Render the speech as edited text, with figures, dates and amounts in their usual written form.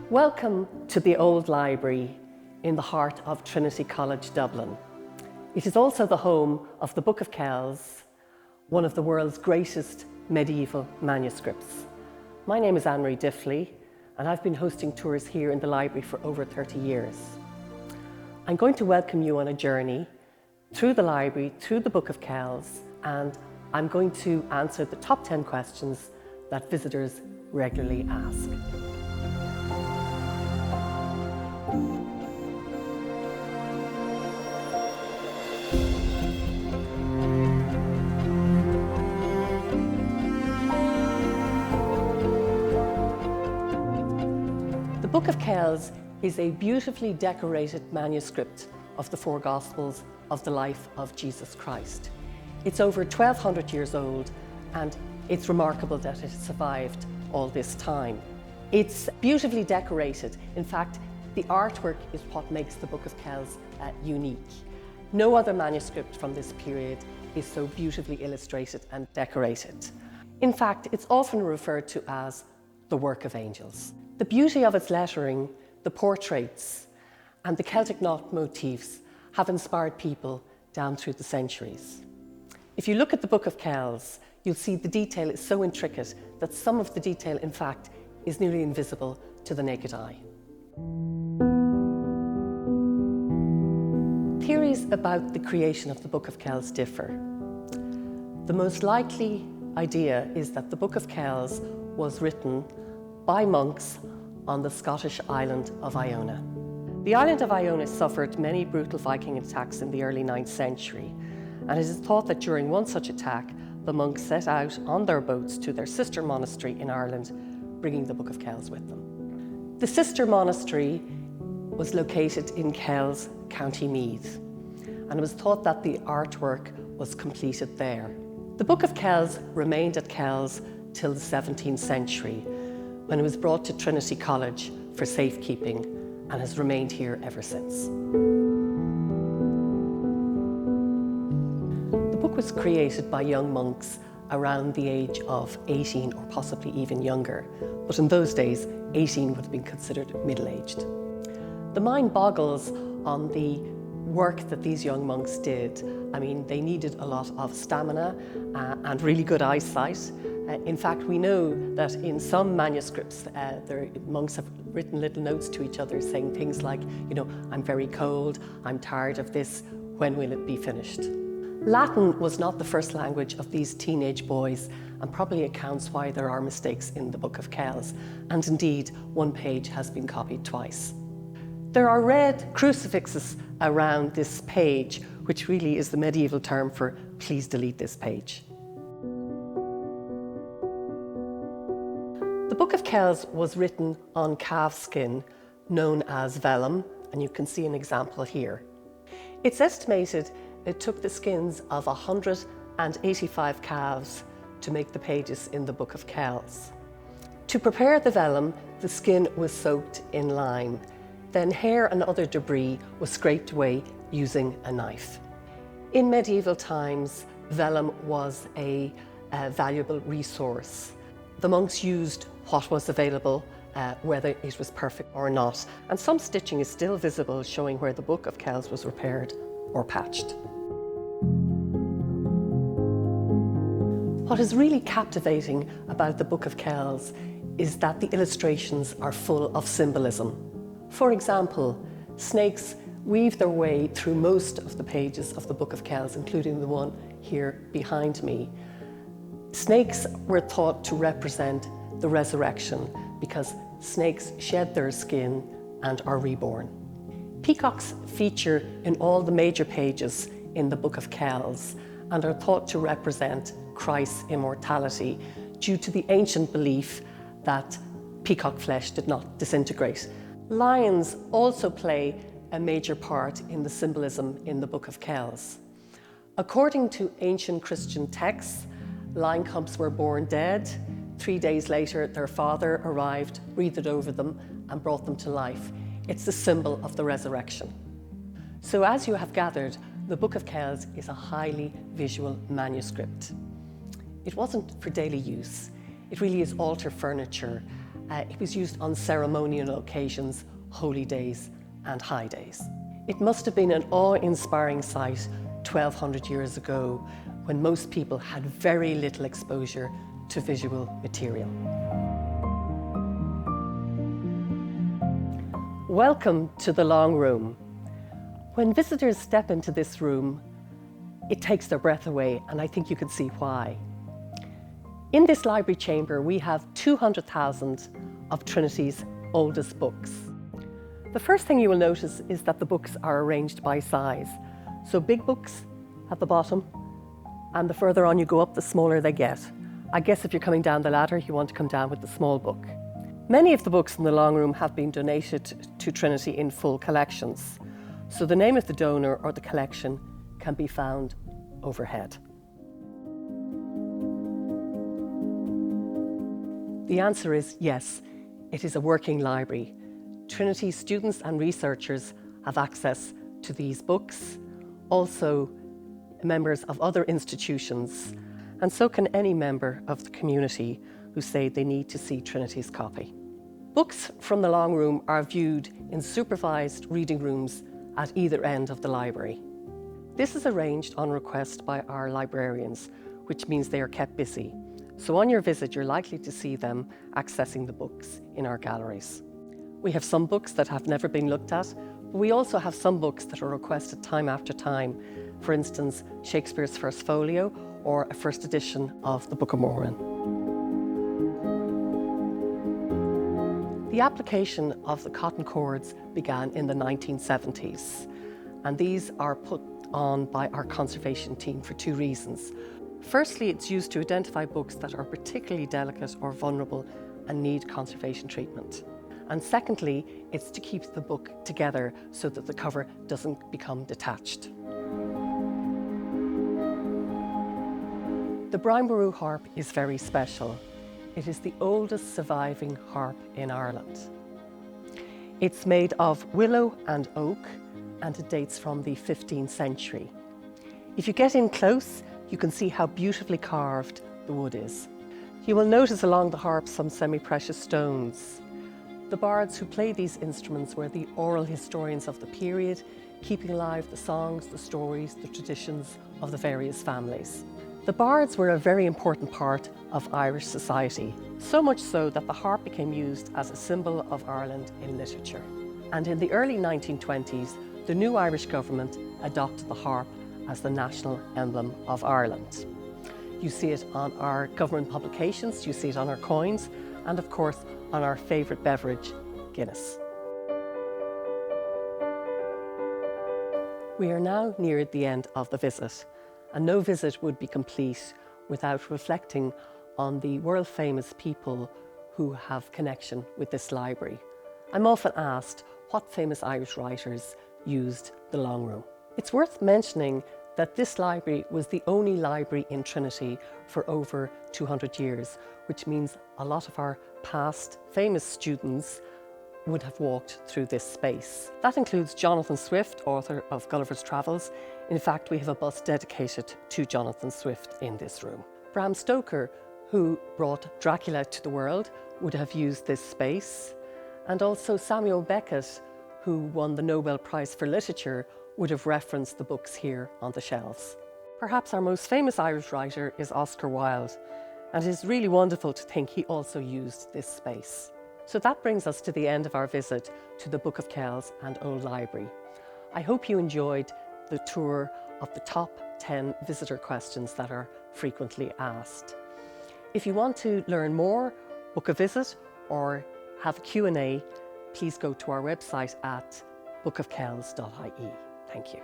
Welcome to the Old Library in the heart of Trinity College, Dublin. It is also the home of the Book of Kells, one of the world's greatest medieval manuscripts. My name is Anne-Marie Diffley, and I've been hosting tours here in the library for over 30 years. I'm going to welcome you on a journey through the library, through the Book of Kells, and I'm going to answer the top 10 questions that visitors regularly ask. The Book of Kells is a beautifully decorated manuscript of the four Gospels of the life of Jesus Christ. It's over 1,200 years old, and it's remarkable that it has survived all this time. It's beautifully decorated. In fact, the artwork is what makes the Book of Kells unique. No other manuscript from this period is so beautifully illustrated and decorated. In fact, it's often referred to as the work of angels. The beauty of its lettering, the portraits, and the Celtic knot motifs have inspired people down through the centuries. If you look at the Book of Kells, you'll see the detail is so intricate that some of the detail, in fact, is nearly invisible to the naked eye. Theories about the creation of the Book of Kells differ. The most likely idea is that the Book of Kells was written by monks on the Scottish island of Iona. The island of Iona suffered many brutal Viking attacks in the early 9th century, and it is thought that during one such attack, the monks set out on their boats to their sister monastery in Ireland, bringing the Book of Kells with them. The sister monastery was located in Kells, County Meath, and it was thought that the artwork was completed there. The Book of Kells remained at Kells till the 17th century, when it was brought to Trinity College for safekeeping and has remained here ever since. The book was created by young monks around the age of 18 or possibly even younger, but in those days 18 would have been considered middle-aged. The mind boggles on the work that these young monks did. I mean, they needed a lot of stamina and really good eyesight. In fact, we know that in some manuscripts, the monks have written little notes to each other saying things like, I'm very cold, I'm tired of this, when will it be finished? Latin was not the first language of these teenage boys, and probably accounts why there are mistakes in the Book of Kells, and indeed, one page has been copied twice. There are red crucifixes around this page, which really is the medieval term for please delete this page. The Book of Kells was written on calf skin, known as vellum, and you can see an example here. It's estimated it took the skins of 185 calves to make the pages in the Book of Kells. To prepare the vellum, the skin was soaked in lime. Then hair and other debris was scraped away using a knife. In medieval times, vellum was a valuable resource. The monks used what was available, whether it was perfect or not, and some stitching is still visible showing where the Book of Kells was repaired or patched. What is really captivating about the Book of Kells is that the illustrations are full of symbolism. For example, snakes weave their way through most of the pages of the Book of Kells, including the one here behind me. Snakes were thought to represent the resurrection because snakes shed their skin and are reborn. Peacocks feature in all the major pages in the Book of Kells and are thought to represent Christ's immortality due to the ancient belief that peacock flesh did not disintegrate. Lions also play a major part in the symbolism in the Book of Kells. According to ancient Christian texts, lion cubs were born dead. 3 days later, their father arrived, breathed over them, and brought them to life. It's the symbol of the resurrection. So as you have gathered, the Book of Kells is a highly visual manuscript. It wasn't for daily use. It really is altar furniture. It was used on ceremonial occasions, holy days and high days. It must have been an awe-inspiring sight 1200 years ago when most people had very little exposure to visual material. Welcome to the long room. When visitors step into this room, it takes their breath away, and I think you can see why. In this library chamber, we have 200,000 of Trinity's oldest books. The first thing you will notice is that the books are arranged by size. So big books at the bottom, and the further on you go up, the smaller they get. I guess if you're coming down the ladder, you want to come down with the small book. Many of the books in the long room have been donated to Trinity in full collections. So the name of the donor or the collection can be found overhead. The answer is yes, it is a working library. Trinity students and researchers have access to these books, also members of other institutions, and so can any member of the community who say they need to see Trinity's copy. Books from the long room are viewed in supervised reading rooms at either end of the library. This is arranged on request by our librarians, which means they are kept busy. So on your visit, you're likely to see them accessing the books in our galleries. We have some books that have never been looked at, but we also have some books that are requested time after time. For instance, Shakespeare's First Folio or a first edition of the Book of Mormon. The application of the cotton cords began in the 1970s, and these are put on by our conservation team for two reasons. Firstly, it's used to identify books that are particularly delicate or vulnerable and need conservation treatment. And secondly, it's to keep the book together so that the cover doesn't become detached. The Brimeru harp is very special. It is the oldest surviving harp in Ireland. It's made of willow and oak, and it dates from the 15th century. If you get in close, you can see how beautifully carved the wood is. You will notice along the harp some semi-precious stones. The bards who played these instruments were the oral historians of the period, keeping alive the songs, the stories, the traditions of the various families. The bards were a very important part of Irish society, so much so that the harp became used as a symbol of Ireland in literature. And in the early 1920s, the new Irish government adopted the harp as the national emblem of Ireland. You see it on our government publications, you see it on our coins, and of course on our favourite beverage, Guinness. We are now near the end of the visit, and no visit would be complete without reflecting on the world-famous people who have connection with this library. I'm often asked what famous Irish writers used the long room. It's worth mentioning that this library was the only library in Trinity for over 200 years, which means a lot of our past famous students would have walked through this space. That includes Jonathan Swift, author of Gulliver's Travels. In fact, we have a bus dedicated to Jonathan Swift in this room. Bram Stoker, who brought Dracula to the world, would have used this space. And also Samuel Beckett, who won the Nobel Prize for Literature, would have referenced the books here on the shelves. Perhaps our most famous Irish writer is Oscar Wilde, and it is really wonderful to think he also used this space. So that brings us to the end of our visit to the Book of Kells and Old Library. I hope you enjoyed the tour of the top 10 visitor questions that are frequently asked. If you want to learn more, book a visit, or have a Q&A, please go to our website at bookofkells.ie. Thank you.